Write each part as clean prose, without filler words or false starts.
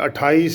28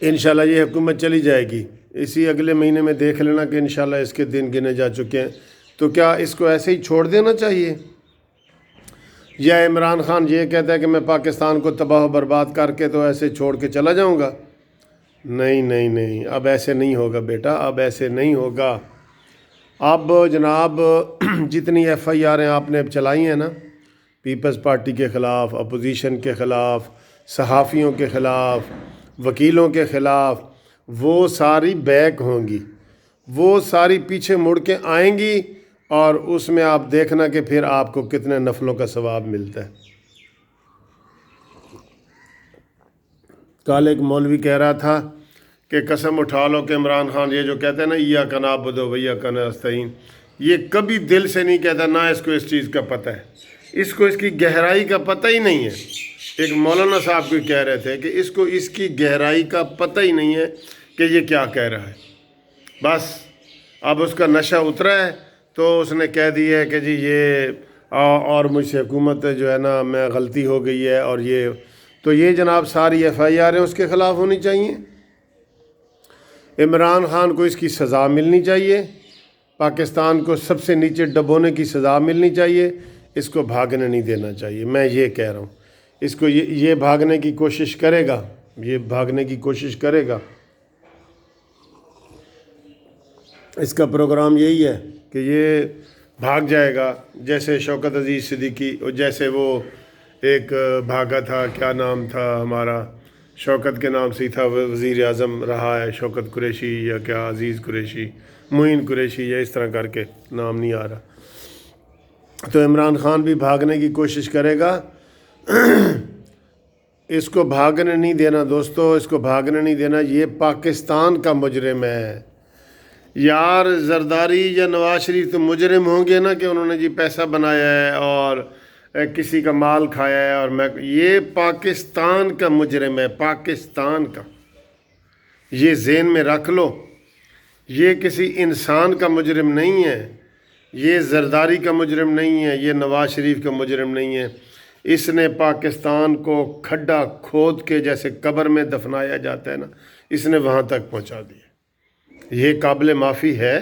انشاءاللہ یہ حکومت چلی جائے گی، اسی اگلے مہینے میں دیکھ لینا کہ انشاءاللہ اس کے دن گنے جا چکے ہیں۔ تو کیا اس کو ایسے ہی چھوڑ دینا چاہیے؟ یا عمران خان یہ کہتا ہے کہ میں پاکستان کو تباہ و برباد کر کے تو ایسے چھوڑ کے چلا جاؤں گا؟ نہیں نہیں نہیں، اب ایسے نہیں ہوگا بیٹا، اب ایسے نہیں ہوگا۔ اب جناب جتنی ایف آئی آریں آپ نے چلائی ہیں نا، پیپلز پارٹی کے خلاف، اپوزیشن کے خلاف، صحافیوں کے خلاف، وکیلوں کے خلاف، وہ ساری بیک ہوں گی، وہ ساری پیچھے مڑ کے آئیں گی، اور اس میں آپ دیکھنا کہ پھر آپ کو کتنے نفلوں کا ثواب ملتا ہے۔ کل ایک مولوی کہہ رہا تھا کہ قسم اٹھا لو کہ عمران خان یہ جو کہتے ہیں نا ایاک نعبد و ایاک نستعین، یہ کبھی دل سے نہیں کہتا، نہ اس کو اس چیز کا پتہ ہے، اس کو اس کی گہرائی کا پتہ ہی نہیں ہے۔ ایک مولانا صاحب کو کہہ رہے تھے کہ اس کو اس کی گہرائی کا پتہ ہی نہیں ہے کہ یہ کیا کہہ رہا ہے۔ بس اب اس کا نشہ اترا ہے تو اس نے کہہ دیا ہے کہ جی یہ اور مجھ سے حکومت جو ہے نا میں غلطی ہو گئی ہے، اور یہ تو یہ جناب ساری ایف آئی آریں اس کے خلاف ہونی چاہیے۔ عمران خان کو اس کی سزا ملنی چاہیے، پاکستان کو سب سے نیچے ڈبونے کی سزا ملنی چاہیے، اس کو بھاگنے نہیں دینا چاہیے۔ میں یہ کہہ رہا ہوں، اس کو یہ بھاگنے کی کوشش کرے گا، یہ بھاگنے کی کوشش کرے گا، اس کا پروگرام یہی ہے کہ یہ بھاگ جائے گا، جیسے شوکت عزیز صدیقی، جیسے وہ ایک بھاگا تھا، کیا نام تھا ہمارا، شوکت کے نام سے ہی تھا، وزیر اعظم رہا ہے شوکت قریشی یا کیا عزیز قریشی، معین قریشی، یا اس طرح کر کے نام نہیں آ رہا۔ تو عمران خان بھی بھاگنے کی کوشش کرے گا، اس کو بھاگنے نہیں دینا دوستو، اس کو بھاگنے نہیں دینا۔ یہ پاکستان کا مجرم ہے یار۔ زرداری یا نواز شریف تو مجرم ہوں گے نا کہ انہوں نے جی پیسہ بنایا ہے اور کسی کا مال کھایا ہے، اور یہ پاکستان کا مجرم ہے، پاکستان کا۔ یہ ذہن میں رکھ لو، یہ کسی انسان کا مجرم نہیں ہے، یہ زرداری کا مجرم نہیں ہے، یہ نواز شریف کا مجرم نہیں ہے۔ اس نے پاکستان کو کھڈا کھود کے جیسے قبر میں دفنایا جاتا ہے نا، اس نے وہاں تک پہنچا دیا۔ یہ قابل معافی ہے؟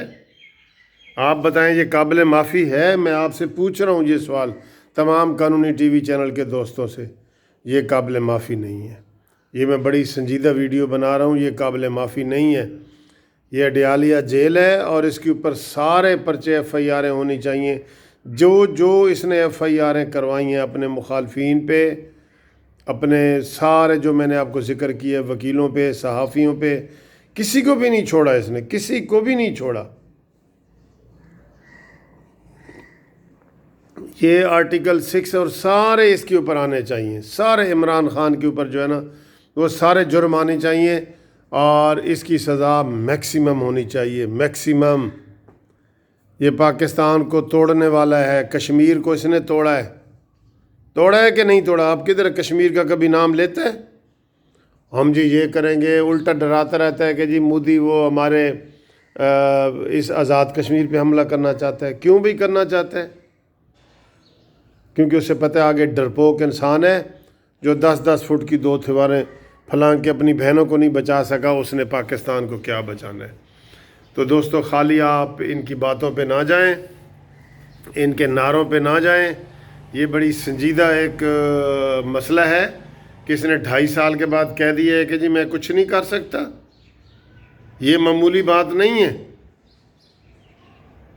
آپ بتائیں یہ قابل معافی ہے؟ میں آپ سے پوچھ رہا ہوں یہ سوال، تمام قانونی ٹی وی چینل کے دوستوں سے، یہ قابل معافی نہیں ہے۔ یہ میں بڑی سنجیدہ ویڈیو بنا رہا ہوں، یہ قابل معافی نہیں ہے۔ یہ اڈیالہ جیل ہے، اور اس کے اوپر سارے پرچے ایف آئی آریں ہونی چاہیے، جو اس نے ایف آئی آریں کروائی ہیں اپنے مخالفین پہ، اپنے سارے جو میں نے آپ کو ذکر کیا ہے، وکیلوں پہ، صحافیوں پہ، کسی کو بھی نہیں چھوڑا، اس نے کسی کو بھی نہیں چھوڑا۔ یہ آرٹیکل 6 اور سارے اس کے اوپر آنے چاہیے، سارے عمران خان کے اوپر جو ہے نا وہ سارے جرم آنے چاہیے، اور اس کی سزا میکسیمم ہونی چاہیے، میکسیمم۔ یہ پاکستان کو توڑنے والا ہے، کشمیر کو اس نے توڑا ہے کہ نہیں توڑا؟ آپ کدھر کشمیر کا کبھی نام لیتے ہیں؟ ہم جی یہ کریں گے، الٹا ڈراتا رہتا ہے کہ جی مودی وہ ہمارے اس آزاد کشمیر پہ حملہ کرنا چاہتا ہے۔ کیوں بھی کرنا چاہتا ہے؟ کیونکہ اسے پتہ ہے آگے ڈرپوک انسان ہے جو 10-10 فٹ کی 2 دیواریں پھلانگ کے اپنی بہنوں کو نہیں بچا سکا، اس نے پاکستان کو کیا بچانا ہے۔ تو دوستو خالی آپ ان کی باتوں پہ نہ جائیں، ان کے نعروں پہ نہ جائیں۔ یہ بڑی سنجیدہ ایک مسئلہ ہے کہ اس نے 2.5 سال کے بعد کہہ دیا ہے کہ جی میں کچھ نہیں کر سکتا۔ یہ معمولی بات نہیں ہے،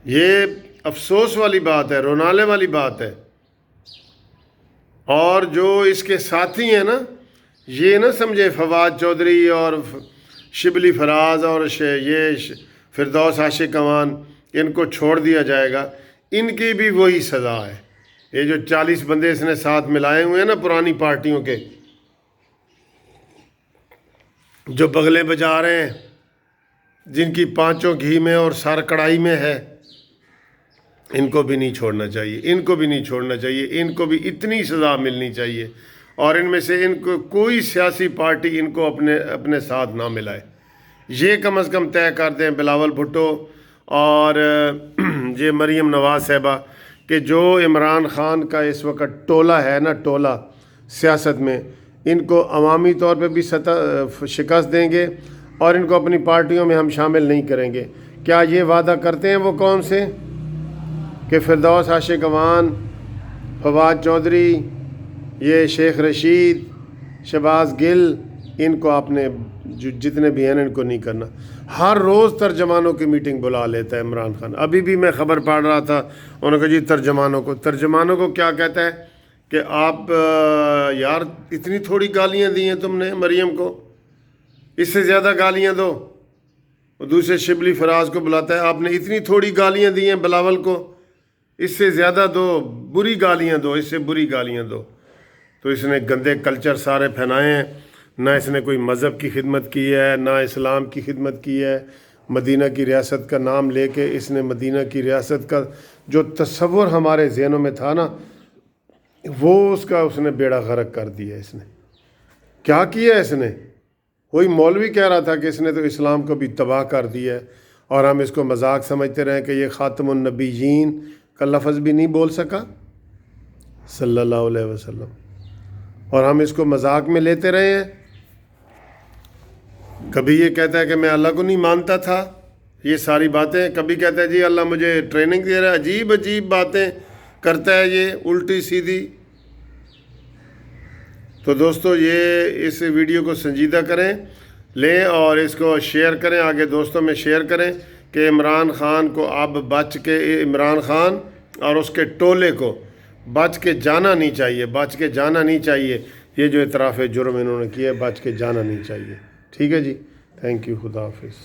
یہ افسوس والی بات ہے، رونالے والی بات ہے۔ اور جو اس کے ساتھی ہیں نا، یہ نہ سمجھے فواد چودھری اور شبلی فراز اور یہ فردوس عاشق امان، ان کو چھوڑ دیا جائے گا، ان کی بھی وہی سزا ہے۔ یہ جو 40 بندے اس نے ساتھ ملائے ہوئے ہیں نا پرانی پارٹیوں کے، جو بغلے بجا رہے ہیں، جن کی پانچوں گھی میں اور سر کڑائی میں ہے، ان کو بھی نہیں چھوڑنا چاہیے، ان کو بھی نہیں چھوڑنا چاہیے، ان کو بھی اتنی سزا ملنی چاہیے، اور ان میں سے ان کو کوئی سیاسی پارٹی ان کو اپنے ساتھ نہ ملائے۔ یہ کم از کم طے کر دیں بلاول بھٹو اور یہ مریم نواز صاحبہ کہ جو عمران خان کا اس وقت ٹولہ ہے نا، ٹولہ سیاست میں، ان کو عوامی طور پہ بھی شکست دیں گے اور ان کو اپنی پارٹیوں میں ہم شامل نہیں کریں گے۔ کیا یہ وعدہ کرتے ہیں وہ قوم سے کہ فردوس عاشق اعوان، فواد چودھری، یہ شیخ رشید، شہباز گل، ان کو آپ نے جتنے بھی ہیں ان کو نہیں کرنا۔ ہر روز ترجمانوں کی میٹنگ بلا لیتا ہے عمران خان۔ ابھی بھی میں خبر پڑھ رہا تھا، انہوں نے کہا جی ترجمانوں کو کیا کہتا ہے کہ آپ یار اتنی تھوڑی گالیاں دی ہیں تم نے مریم کو، اس سے زیادہ گالیاں دو۔ وہ دوسرے شبلی فراز کو بلاتا ہے، آپ نے اتنی تھوڑی گالیاں دی ہیں بلاول کو، اس سے زیادہ دو، بری گالیاں دو، اس سے بری گالیاں دو۔ تو اس نے گندے کلچر سارے پھیلائے ہیں، نہ اس نے کوئی مذہب کی خدمت کی ہے، نہ اسلام کی خدمت کی ہے۔ مدینہ کی ریاست کا نام لے کے اس نے مدینہ کی ریاست کا جو تصور ہمارے ذہنوں میں تھا نا، وہ اس نے بیڑا غرق کر دیا۔ اس نے کیا کیا؟ اس نے کوئی مولوی کہہ رہا تھا کہ اس نے تو اسلام کو بھی تباہ کر دیا ہے، اور ہم اس کو مذاق سمجھتے رہے کہ یہ خاتم النبیین کا لفظ بھی نہیں بول سکا صلی اللہ علیہ وسلم، اور ہم اس کو مذاق میں لیتے رہے ہیں۔ کبھی یہ کہتا ہے کہ میں اللہ کو نہیں مانتا تھا، یہ ساری باتیں، کبھی کہتا ہے جی اللہ مجھے ٹریننگ دے رہا ہے، عجیب عجیب باتیں کرتا ہے یہ الٹی سیدھی۔ تو دوستو یہ اس ویڈیو کو سنجیدہ کریں، لیں اور اس کو شیئر کریں، آگے دوستوں میں شیئر کریں کہ عمران خان کو اب عمران خان اور اس کے ٹولے کو بچ کے جانا نہیں چاہیے، یہ جو اعتراف جرم انہوں نے کیا ہے، بچ کے جانا نہیں چاہیے۔ ٹھیک ہے جی، تھینک یو، خدا حافظ۔